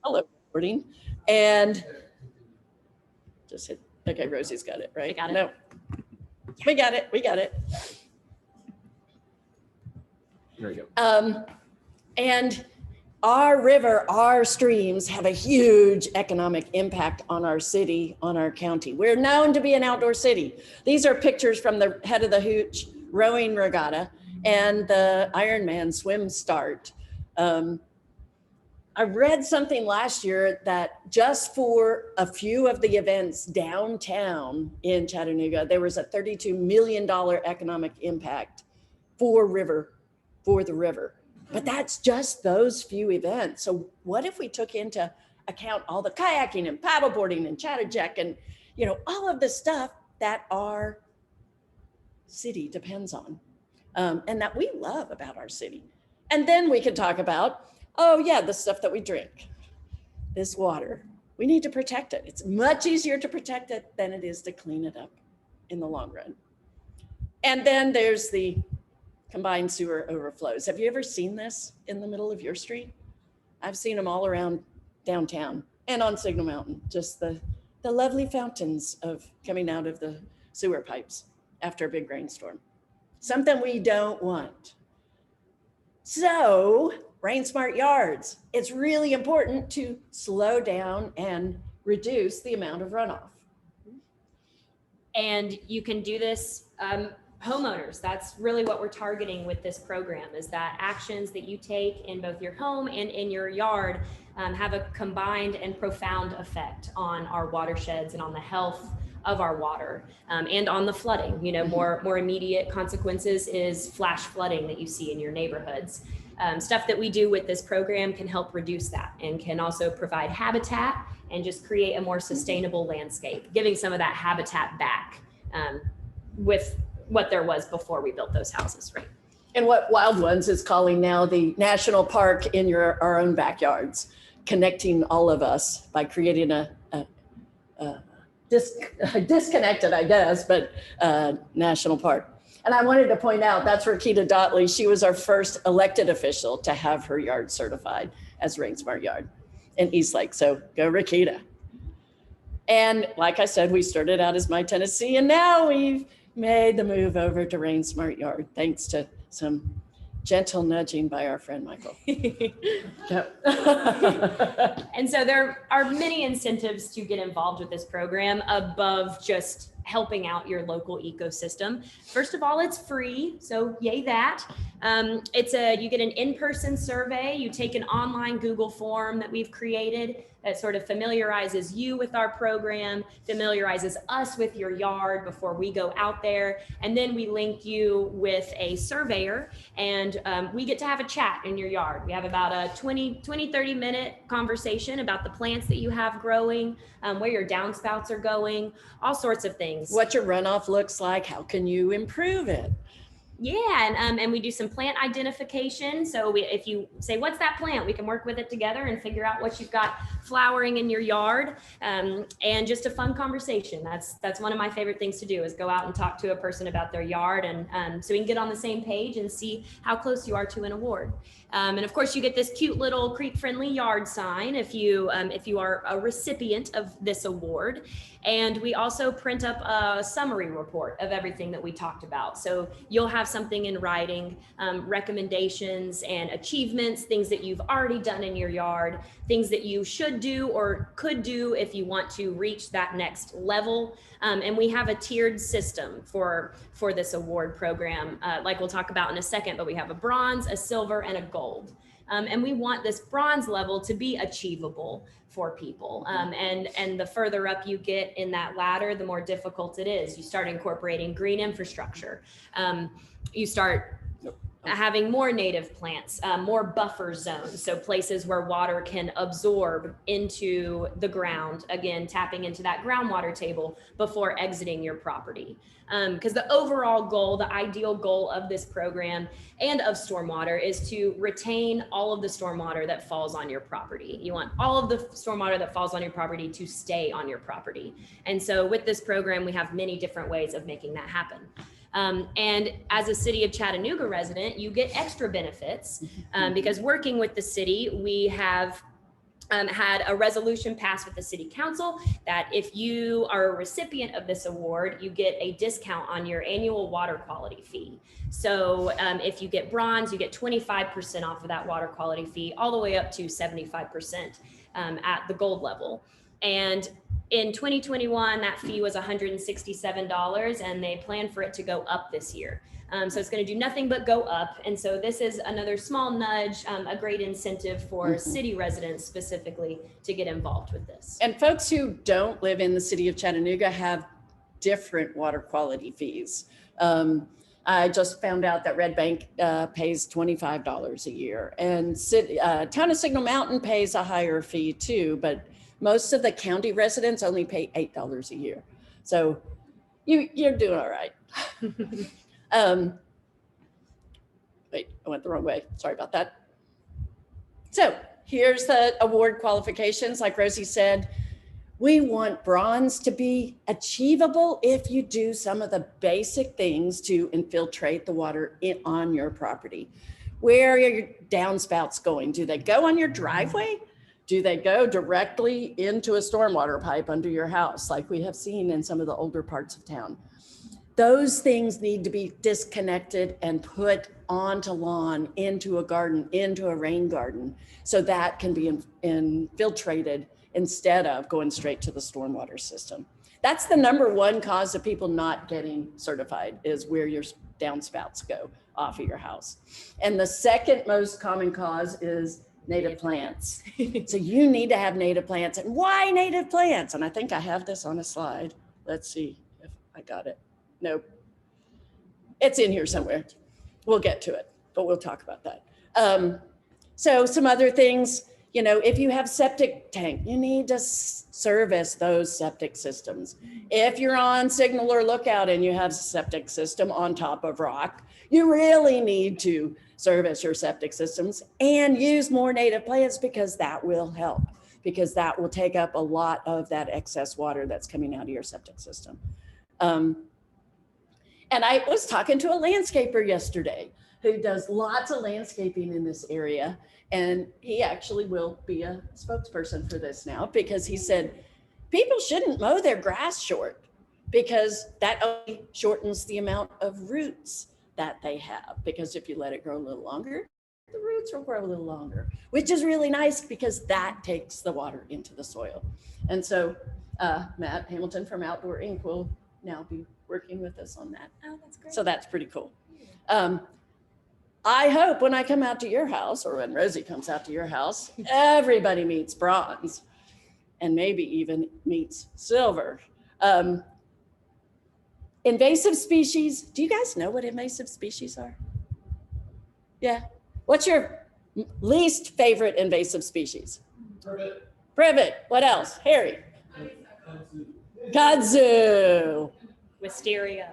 Hello, recording. And just hit, okay, Rosie's got it, right? I got it. No, we got it, we got it. There you And our river, our streams have a huge economic impact on our city, on our county. We're known to be an outdoor city. These are pictures from the head of the Hooch rowing regatta and the Ironman swim start. I read something last year that just for a few of the events downtown in Chattanooga, there was a $32 million economic impact for the river. But that's just those few events. So what if we took into account all the kayaking and paddleboarding and Chattajack and, you know, all of the stuff that our city depends on, and that we love about our city. And then we could talk about, oh yeah, the stuff that we drink, this water. We need to protect it. It's much easier to protect it than it is to clean it up in the long run. And then there's the combined sewer overflows. Have you ever seen this in the middle of your street? I've seen them all around downtown and on Signal Mountain, just the lovely fountains of coming out of the sewer pipes after a big rainstorm. Something we don't want. So, rain smart yards. It's really important to slow down and reduce the amount of runoff. And you can do this, homeowners, that's really what we're targeting with this program, is that actions that you take in both your home and in your yard have a combined and profound effect on our watersheds and on the health of our water, and on the flooding. You know, more immediate consequences is flash flooding that you see in your neighborhoods. Stuff that we do with this program can help reduce that and can also provide habitat and just create a more sustainable landscape, giving some of that habitat back with what there was before we built those houses, right? And what Wild Ones is calling now the national park in our own backyards, connecting all of us by creating a disconnected, I guess, but national park. And I wanted to point out, that's Rakita Dotley. She was our first elected official to have her yard certified as Rain Smart Yard in Eastlake. So go Rakita. And like I said, we started out as My Tennessee, and now we've made the move over to Rain Smart Yard, thanks to some gentle nudging by our friend Michael. And so there are many incentives to get involved with this program above just helping out your local ecosystem. First of all, it's free, so yay that. You get an in-person survey, you take an online Google form that we've created that sort of familiarizes you with our program, familiarizes us with your yard before we go out there, and then we link you with a surveyor, and we get to have a chat in your yard. We have about a 30 minute conversation about the plants that you have growing, where your downspouts are going, all sorts of things. What your runoff looks like, how can you improve it? Yeah, and we do some plant identification. So if you say, what's that plant? We can work with it together and figure out what you've got flowering in your yard, and just a fun conversation. That's one of my favorite things to do, is go out and talk to a person about their yard, and so we can get on the same page and see how close you are to an award. And of course, you get this cute little creek-friendly yard sign if you are a recipient of this award. And we also print up a summary report of everything that we talked about. So you'll have something in writing, recommendations and achievements, things that you've already done in your yard, things that you should do or could do if you want to reach that next level. And we have a tiered system for this award program, like we'll talk about in a second, but we have a bronze, a silver, and a gold. And we want this bronze level to be achievable for people. And the further up you get in that ladder, the more difficult it is. You start incorporating green infrastructure. You start having more native plants, more buffer zones. So places where water can absorb into the ground, again, tapping into that groundwater table before exiting your property. Because the overall goal, the ideal goal of this program and of stormwater is to retain all of the stormwater that falls on your property. You want all of the stormwater that falls on your property to stay on your property. And so with this program, we have many different ways of making that happen. And as a city of Chattanooga resident, you get extra benefits because working with the city, we have had a resolution passed with the city council that if you are a recipient of this award, you get a discount on your annual water quality fee. So if you get bronze, you get 25% off of that water quality fee, all the way up to 75% at the gold level. And in 2021, that fee was $167, and they plan for it to go up this year. So it's going to do nothing but go up. And so this is another small nudge, a great incentive for city residents specifically to get involved with this. And folks who don't live in the city of Chattanooga have different water quality fees. I just found out that Red Bank pays $25 a year, and town of Signal Mountain pays a higher fee too, but most of the county residents only pay $8 a year. So you're doing all right. Wait, I went the wrong way. Sorry about that. So here's the award qualifications. Like Rosie said, we want bronze to be achievable if you do some of the basic things to infiltrate the water on your property. Where are your downspouts going? Do they go on your driveway? Do they go directly into a stormwater pipe under your house, like we have seen in some of the older parts of town? Those things need to be disconnected and put onto lawn, into a garden, into a rain garden, so that can be infiltrated instead of going straight to the stormwater system. That's the number one cause of people not getting certified, is where your downspouts go off of your house. And the second most common cause is native plants. So you need to have native plants. And why native plants? And I think I have this on a slide. Let's see if I got it. Nope. It's in here somewhere. We'll get to it, but we'll talk about that. So some other things, you know, if you have septic tank, you need to service those septic systems. If you're on signal or lookout and you have a septic system on top of rock, you really need to service your septic systems and use more native plants, because that will help, because that will take up a lot of that excess water that's coming out of your septic system. And I was talking to a landscaper yesterday who does lots of landscaping in this area. And he actually will be a spokesperson for this now, because he said, people shouldn't mow their grass short, because that only shortens the amount of roots that they have. Because if you let it grow a little longer, the roots will grow a little longer, which is really nice, because that takes the water into the soil. And so Matt Hamilton from Outdoor Inc. will now be working with us on that. Oh, that's great. So that's pretty cool. I hope when I come out to your house, or when Rosie comes out to your house, everybody meets bronze, and maybe even meets silver. Invasive species. Do you guys know what invasive species are? Yeah. What's your least favorite invasive species? Privet. Privet. What else? Harry. Kudzu. Wisteria.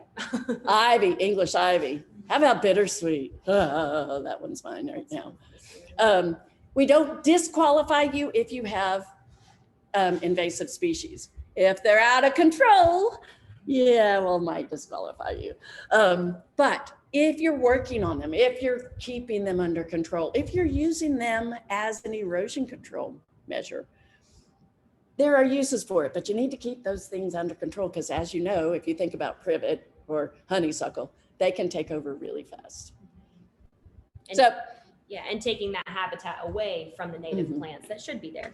Ivy, English ivy. How about bittersweet? Oh, that one's mine right now. We don't disqualify you if you have invasive species. If they're out of control, yeah, well, might disqualify you. But if you're working on them, if you're keeping them under control, if you're using them as an erosion control measure, there are uses for it, but you need to keep those things under control, because as you know, if you think about privet or honeysuckle, they can take over really fast. And, So, yeah, and taking that habitat away from the native plants that should be there.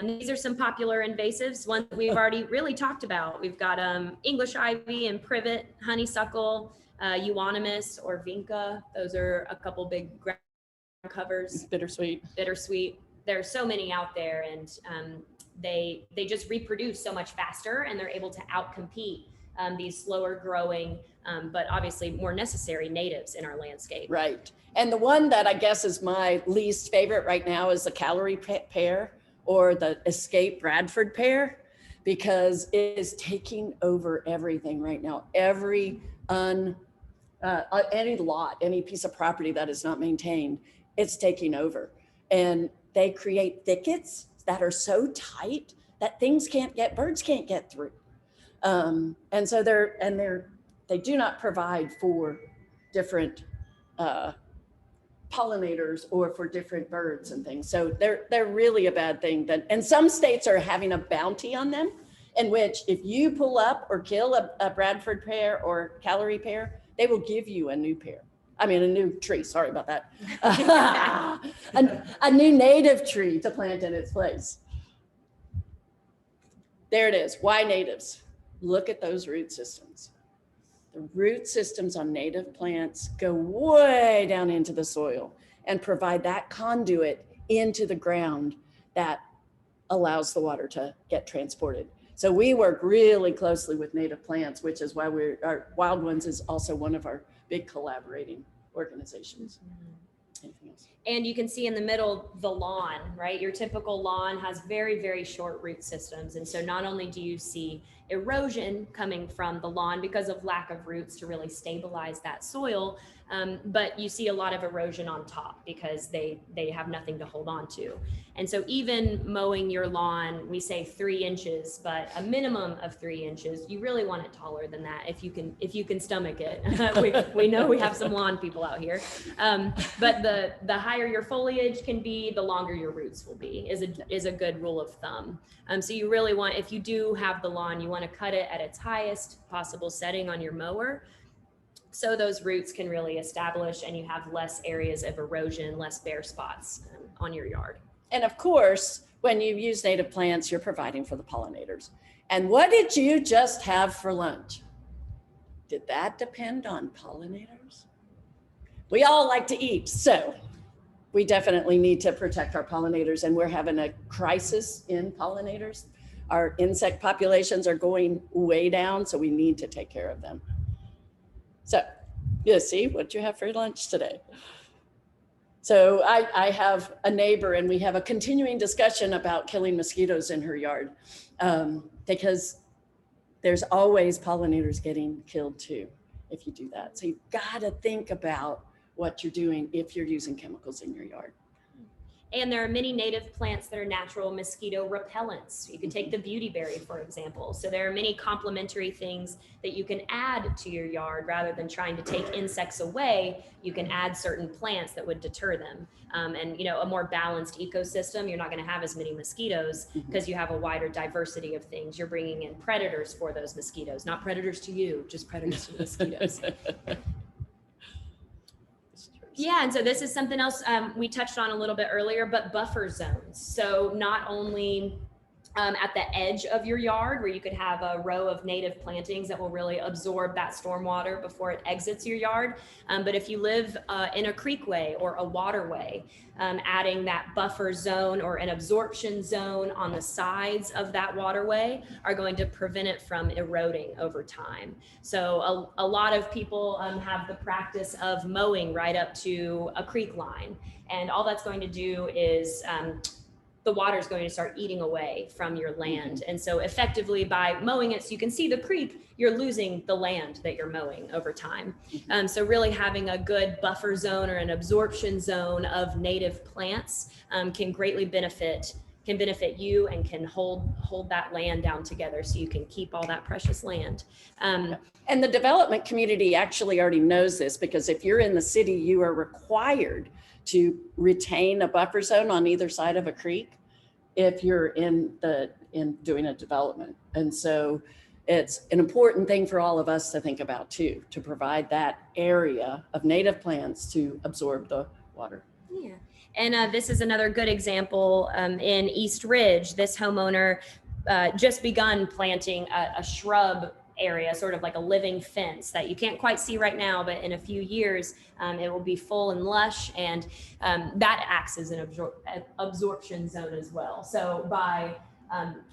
These are some popular invasives, ones that we've already really talked about. We've got English ivy and privet, honeysuckle, euonymus or vinca. Those are a couple big ground covers. bittersweet. Bittersweet. There are so many out there, and they just reproduce so much faster, and they're able to outcompete these slower growing, but obviously more necessary natives in our landscape. Right. And the one that I guess is my least favorite right now is the calorie pear, or the escape Bradford pear, because it is taking over everything right now. Every any lot, any piece of property that is not maintained, it's taking over. And they create thickets that are so tight that birds can't get through. And so they're they do not provide for different pollinators or for different birds and things. So they're really a bad thing. And some states are having a bounty on them, in which if you pull up or kill a Bradford pear or Callery pear, they will give you a new pear. I mean, a new tree, sorry about that. A new native tree to plant in its place. There it is. Why natives? Look at those root systems. The root systems on native plants go way down into the soil and provide that conduit into the ground that allows the water to get transported. So we work really closely with native plants, which is why our Wild Ones is also one of our big collaborating organizations. Anything else? And you can see in the middle, the lawn, right? Your typical lawn has very, very short root systems. And so not only do you see erosion coming from the lawn because of lack of roots to really stabilize that soil, but you see a lot of erosion on top because they have nothing to hold on to. And so even mowing your lawn, we say 3 inches, but a minimum of 3 inches. You really want it taller than that if you can stomach it. we know we have some lawn people out here, but the higher your foliage can be, the longer your roots will be. Is a good rule of thumb. So you really want, if you do have the lawn, you want to cut it at its highest possible setting on your mower, so those roots can really establish and you have less areas of erosion, less bare spots on your yard. And of course, when you use native plants, you're providing for the pollinators. And what did you just have for lunch? Did that depend on pollinators? We all like to eat, so we definitely need to protect our pollinators, and we're having a crisis in pollinators. Our insect populations are going way down, so we need to take care of them. So, yeah, see what you have for lunch today. So I have a neighbor, and we have a continuing discussion about killing mosquitoes in her yard, because there's always pollinators getting killed too if you do that. So you've got to think about what you're doing if you're using chemicals in your yard. And there are many native plants that are natural mosquito repellents. You can take the beautyberry, for example. So there are many complementary things that you can add to your yard rather than trying to take insects away. You can add certain plants that would deter them. And a more balanced ecosystem, you're not going to have as many mosquitoes because you have a wider diversity of things. You're bringing in predators for those mosquitoes, not predators to you, just predators to mosquitoes. Yeah, and so this is something else we touched on a little bit earlier, but buffer zones. So not only at the edge of your yard where you could have a row of native plantings that will really absorb that stormwater before it exits your yard. But if you live in a creekway or a waterway, adding that buffer zone or an absorption zone on the sides of that waterway are going to prevent it from eroding over time. So a lot of people have the practice of mowing right up to a creek line. And all that's going to do is the water is going to start eating away from your land. And so effectively by mowing it so you can see the creek, you're losing the land that you're mowing over time. So really having a good buffer zone or an absorption zone of native plants can greatly benefit you and can hold that land down together so you can keep all that precious land. And the development community actually already knows this, because if you're in the city, you are required to retain a buffer zone on either side of a creek if you're in doing a development. And so it's an important thing for all of us to think about too, to provide that area of native plants to absorb the water. Yeah. And this is another good example in East Ridge. This homeowner just begun planting a shrub area, sort of like a living fence that you can't quite see right now, but in a few years it will be full and lush, and that acts as an absorption zone as well. So by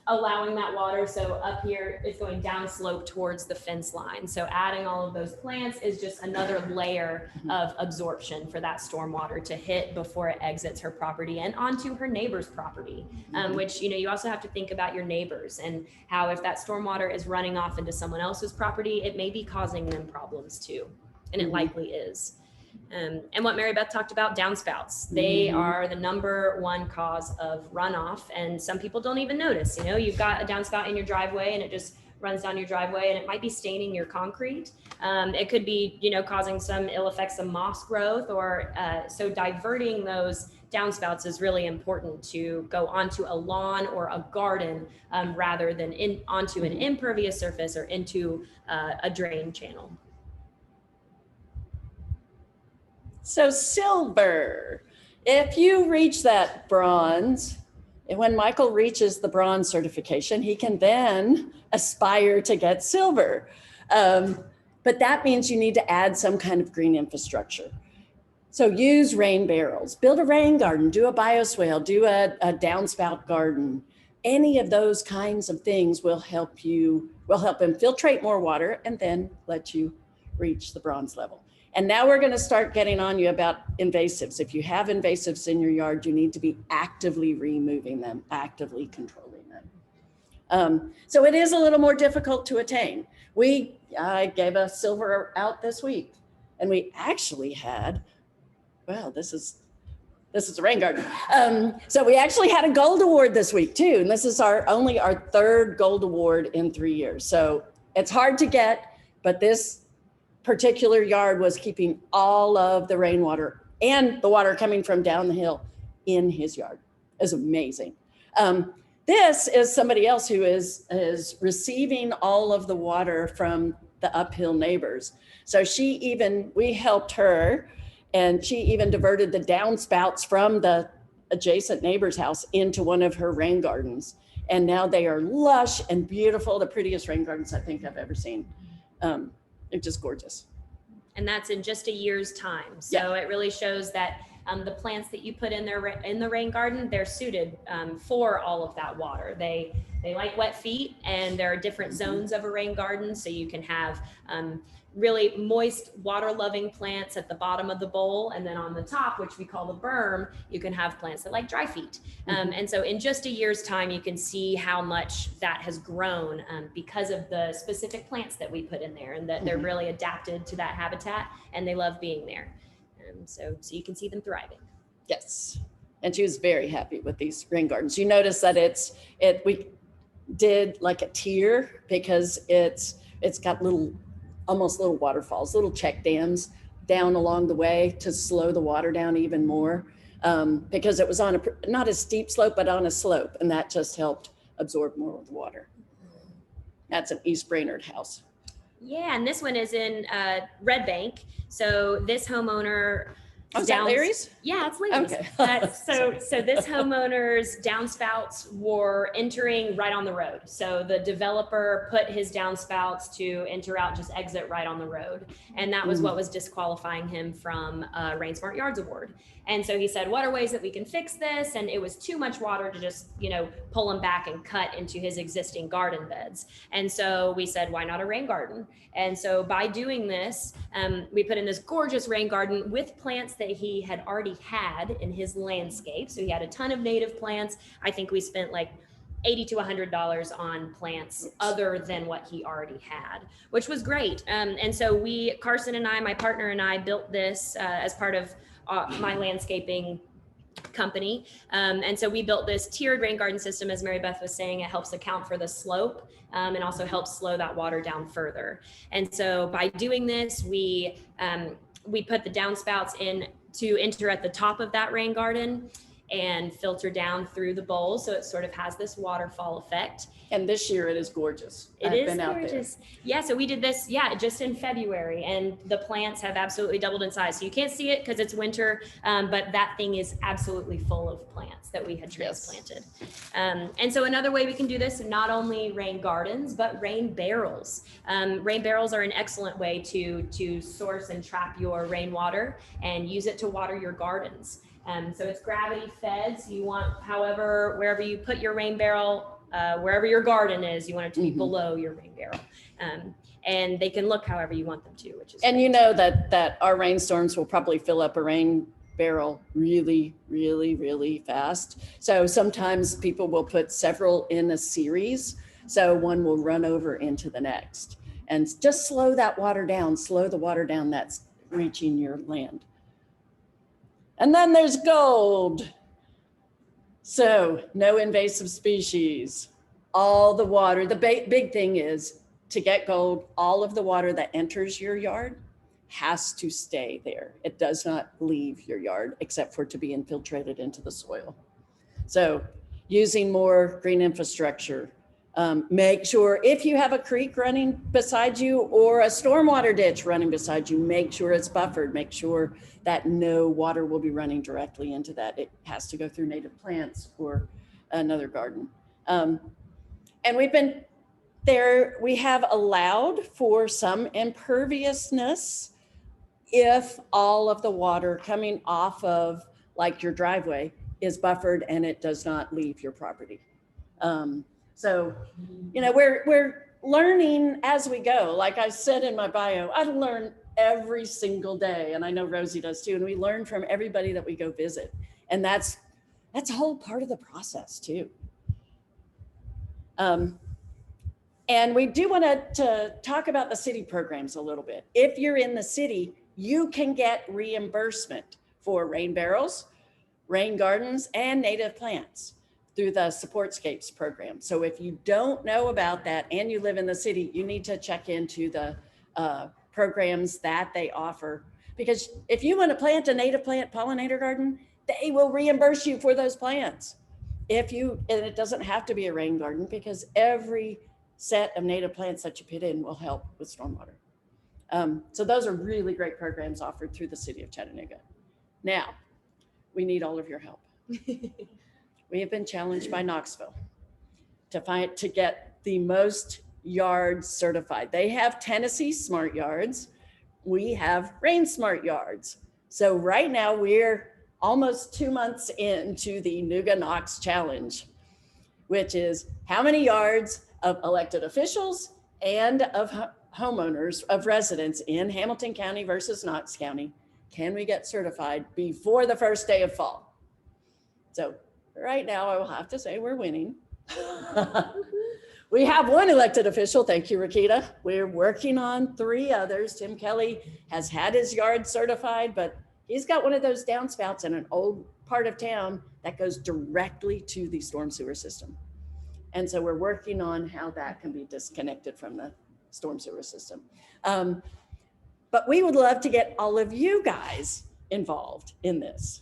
allowing that water, so up here it's going down slope towards the fence line, so adding all of those plants is just another layer of absorption for that stormwater to hit before it exits her property and onto her neighbor's property, which you also have to think about your neighbors and how if that stormwater is running off into someone else's property, it may be causing them problems too, and it likely is. And what Mary Beth talked about, downspouts, they are the #1 cause of runoff, and some people don't even notice. You've got a downspout in your driveway and it just runs down your driveway, and it might be staining your concrete. It could be, causing some ill effects of moss growth, or so diverting those downspouts is really important to go onto a lawn or a garden rather than onto an impervious surface or into a drain channel. So silver, if you reach that bronze, and when Michael reaches the bronze certification, he can then aspire to get silver. But that means you need to add some kind of green infrastructure. So use rain barrels, build a rain garden, do a bioswale, do a downspout garden. Any of those kinds of things will help infiltrate more water and then let you reach the bronze level. And now we're going to start getting on you about invasives. If you have invasives in your yard, you need to be actively removing them, actively controlling them. So it is a little more difficult to attain. I gave a silver out this week, and we actually had, well, this is a rain garden. So we actually had a gold award this week too. And this is only our third gold award in 3 years. So it's hard to get, but this particular yard was keeping all of the rainwater and the water coming from down the hill in his yard. It was amazing. This is somebody else who is receiving all of the water from the uphill neighbors. So we helped her, and she even diverted the downspouts from the adjacent neighbor's house into one of her rain gardens. And now they are lush and beautiful, the prettiest rain gardens I think I've ever seen. They're just gorgeous. And that's in just a year's time. So It really shows that the plants that you put in the rain garden, they're suited for all of that water. They like wet feet, and there are different zones of a rain garden. So you can have really moist, water-loving plants at the bottom of the bowl, and then on the top, which we call the berm, you can have plants that like dry feet. And so in just a year's time, you can see how much that has grown because of the specific plants that we put in there, and that they're really adapted to that habitat, and they love being there. So you can see them thriving. Yes, and she was very happy with these rain gardens. You notice that we did like a tier because it's got almost little waterfalls, little check dams down along the way to slow the water down even more, because it was on not a steep slope, but on a slope, and that just helped absorb more of the water. That's an East Brainerd house. Yeah, and this one is in Red Bank. So this homeowner. Oh, is that Larry's? Yeah, it's Larry's. Okay. So this homeowner's downspouts were entering right on the road. So the developer put his downspouts to enter out, just exit right on the road. And that was what was disqualifying him from a Rain Smart Yards award. And so he said, what are ways that we can fix this? And it was too much water to just, pull him back and cut into his existing garden beds. And so we said, why not a rain garden? And so by doing this, we put in this gorgeous rain garden with plants that he had already had in his landscape. So he had a ton of native plants. I think we spent like $80 to $100 on plants other than what he already had, which was great. And so Carson and I, my partner and I, built this as part of my landscaping company. And so we built this tiered rain garden system. As Mary Beth was saying, it helps account for the slope and also helps slow that water down further. And so by doing this, we put the downspouts in to enter at the top of that rain garden and filter down through the bowl. So it sort of has this waterfall effect. And this year it is gorgeous. It is gorgeous. Yeah, so we did this, just in February, and the plants have absolutely doubled in size. So you can't see it because it's winter, but that thing is absolutely full of plants that we had transplanted. And so another way we can do this, not only rain gardens, but rain barrels. Rain barrels are an excellent way to source and trap your rainwater and use it to water your gardens. So it's gravity fed. So you want, wherever you put your rain barrel, wherever your garden is, you want it to be below your rain barrel. And they can look however you want them to, which is and great. You know that our rainstorms will probably fill up a rain barrel really, really, really fast. So sometimes people will put several in a series. So one will run over into the next, and just slow the water down that's reaching your land. And then there's gold. So no invasive species, all the water, the big thing is to get gold, all of the water that enters your yard has to stay there. It does not leave your yard except for to be infiltrated into the soil. So using more green infrastructure, make sure if you have a creek running beside you or a stormwater ditch running beside you, make sure it's buffered, make sure that no water will be running directly into that. It has to go through native plants or another garden. And we've been there, we have allowed for some imperviousness if all of the water coming off of like your driveway is buffered and it does not leave your property. So, you know, we're learning as we go. Like I said in my bio, I learn every single day, and I know Rosie does too. And we learn from everybody that we go visit, and that's a whole part of the process too. And we do want to talk about the city programs a little bit. If you're in the city, you can get reimbursement for rain barrels, rain gardens, and native plants through the Supportscapes program. So if you don't know about that and you live in the city, you need to check into the programs that they offer. Because if you want to plant a native plant pollinator garden, they will reimburse you for those plants. And it doesn't have to be a rain garden because every set of native plants that you put in will help with stormwater. So those are really great programs offered through the city of Chattanooga. Now, we need all of your help. We have been challenged by Knoxville to get the most yards certified. They have Tennessee smart yards. We have rain smart yards. So right now we're almost 2 months into the Nooga Knox challenge, which is how many yards of elected officials and of homeowners, of residents in Hamilton County versus Knox County can we get certified before the first day of fall? So right now I will have to say we're winning. We have one elected official, thank you, Rakita. We're working on 3 others. Tim Kelly has had his yard certified, but he's got one of those downspouts in an old part of town that goes directly to the storm sewer system. And so we're working on how that can be disconnected from the storm sewer system. But we would love to get all of you guys involved in this.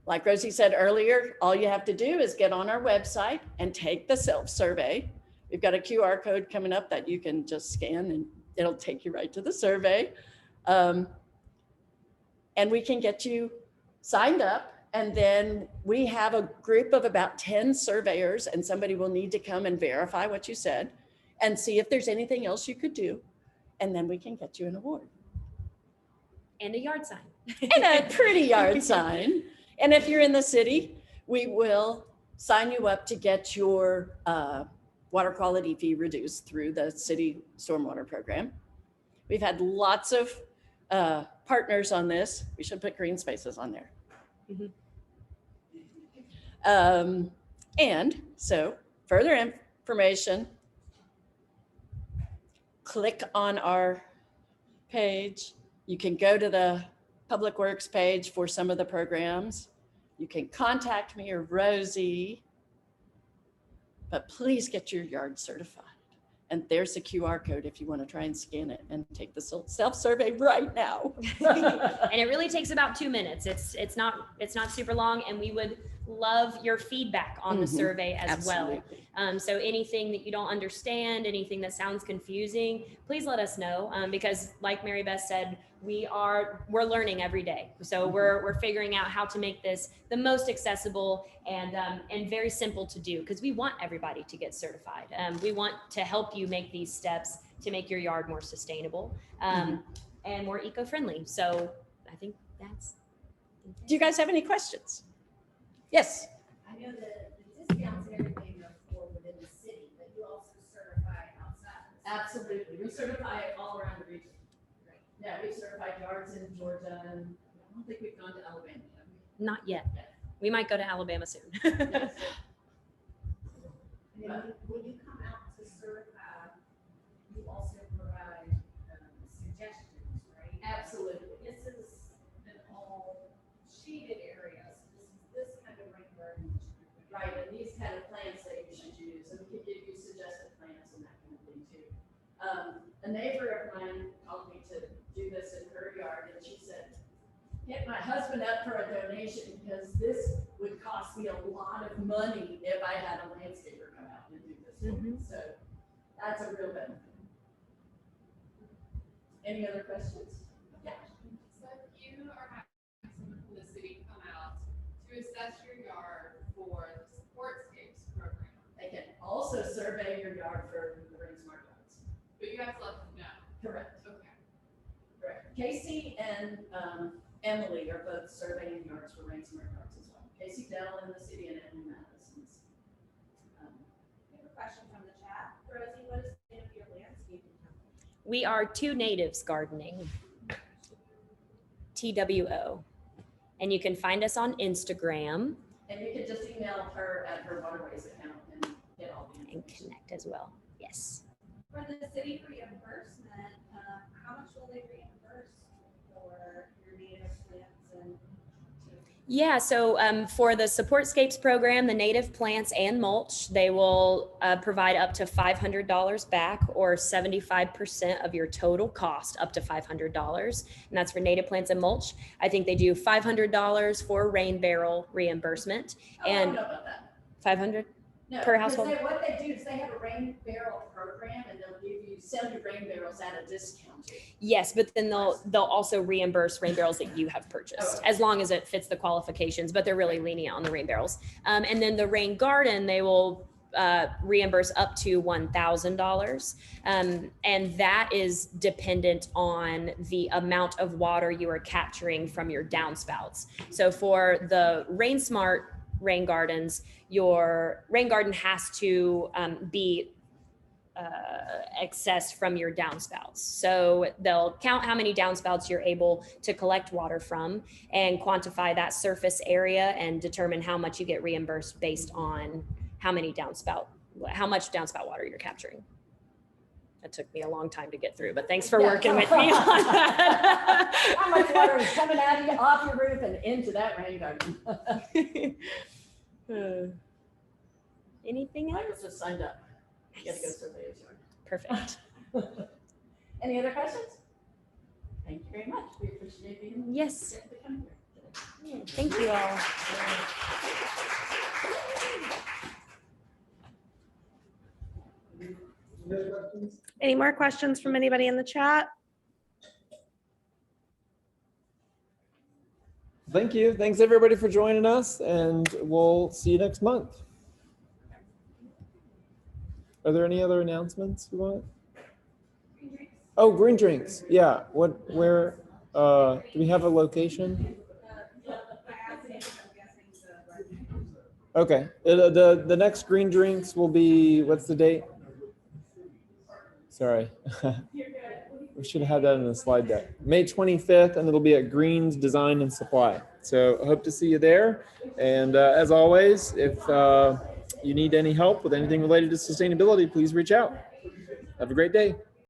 Like Rosie said earlier, all you have to do is get on our website and take the self-survey. We've got a QR code coming up that you can just scan and it'll take you right to the survey. And we can get you signed up. And then we have a group of about 10 surveyors, and somebody will need to come and verify what you said and see if there's anything else you could do. And then we can get you an award. And a yard sign. And a pretty yard sign. And if you're in the city, we will sign you up to get your water quality fee reduced through the city stormwater program. We've had lots of partners on this. We should put green spaces on there. Mm-hmm. And so further information, click on our page. You can go to the Public Works page for some of the programs. You can contact me or Rosie, but please get your yard certified. And there's a QR code if you want to try and scan it and take the self-survey right now. And it really takes about 2 minutes. It's not super long, and we would love your feedback on the survey as Absolutely. well. So anything that you don't understand, anything that sounds confusing, please let us know, because like Mary Beth said, we're learning every day. So we're figuring out how to make this the most accessible and very simple to do, because we want everybody to get certified. We want to help you make these steps to make your yard more sustainable and more eco-friendly. So I think that's. Do you guys have any questions? Yes. I know that the discounts and everything are for within the city, but you also certify outside. Absolutely. We certify it all around the region. Yeah, we certified yards in Georgia, and I don't think we've gone to Alabama yet. Not yet. We might go to Alabama soon. Yes. And then when you come out to certify, you also provide suggestions, right? Absolutely. This is an all sheeted area, so this is this kind of rain garden. Right, and these kind of plants that you should use. a neighbor of mine called me to do this in her yard, and she said, hit my husband up for a donation because this would cost me a lot of money if I had a landscaper come out and do this for me. So that's a real benefit. Any other questions? Yeah. So if you are having someone from the city come out to assess your yard for the Supportscapes program, They can also survey your yard for the Ring Smart Yards. but you have to let them know. Correct. Okay. Correct. Casey and Emily are both surveying yards for Ring Smart Yards as well. Casey Dell in the city and Emily Madison's. We have a question from the chat. Rosie, what is the name of your landscaping company? We are Two Natives Gardening, TWO. And you can find us on Instagram And you can just email her at her Waterways account and get all the and information. connect as well. Yes. For the city reimbursement, how much will they reimburse for your native plants and? Yeah, so for the Supportscapes program, the native plants and mulch, they will provide up to $500 back or 75% of your total cost, up to $500. And that's for native plants and mulch. I think they do $500 for rain barrel reimbursement Oh, I don't and know about that. 500. No, per because household? what they do is they have a rain barrel program and they'll give you 70 rain barrels at a discount. Yes, but then they'll also reimburse rain barrels that you have purchased Okay. as long as it fits the qualifications, but they're really lenient on the rain barrels. And then the rain garden, they will reimburse up to $1,000. And that is dependent on the amount of water you are capturing from your downspouts. So for the Rain Smart rain gardens, your rain garden has to be accessed from your downspouts. So they'll count how many downspouts you're able to collect water from and quantify that surface area and determine how much you get reimbursed based on how much downspout water you're capturing. That took me a long time to get through, but thanks for working with me on that. How much water is coming out of you, off your roof and into that rain garden? Anything I else? was just signed up. You gotta go Nice. survey his yard. Perfect. Any other questions? Thank you very much. We appreciate you. Yes. getting to come here today. Thank you all. Any more questions from anybody in the chat? Thank you. Thanks everybody for joining us, and we'll see you next month. Are there any other announcements you want? Oh, green drinks. Yeah. Where, do we have a location? Okay. The next green drinks will be, what's the date? Sorry. We should have had that in the slide deck. May 25th, and it'll be at Greens Design and Supply. So I hope to see you there. And as always, if you need any help with anything related to sustainability, please reach out. Have a great day.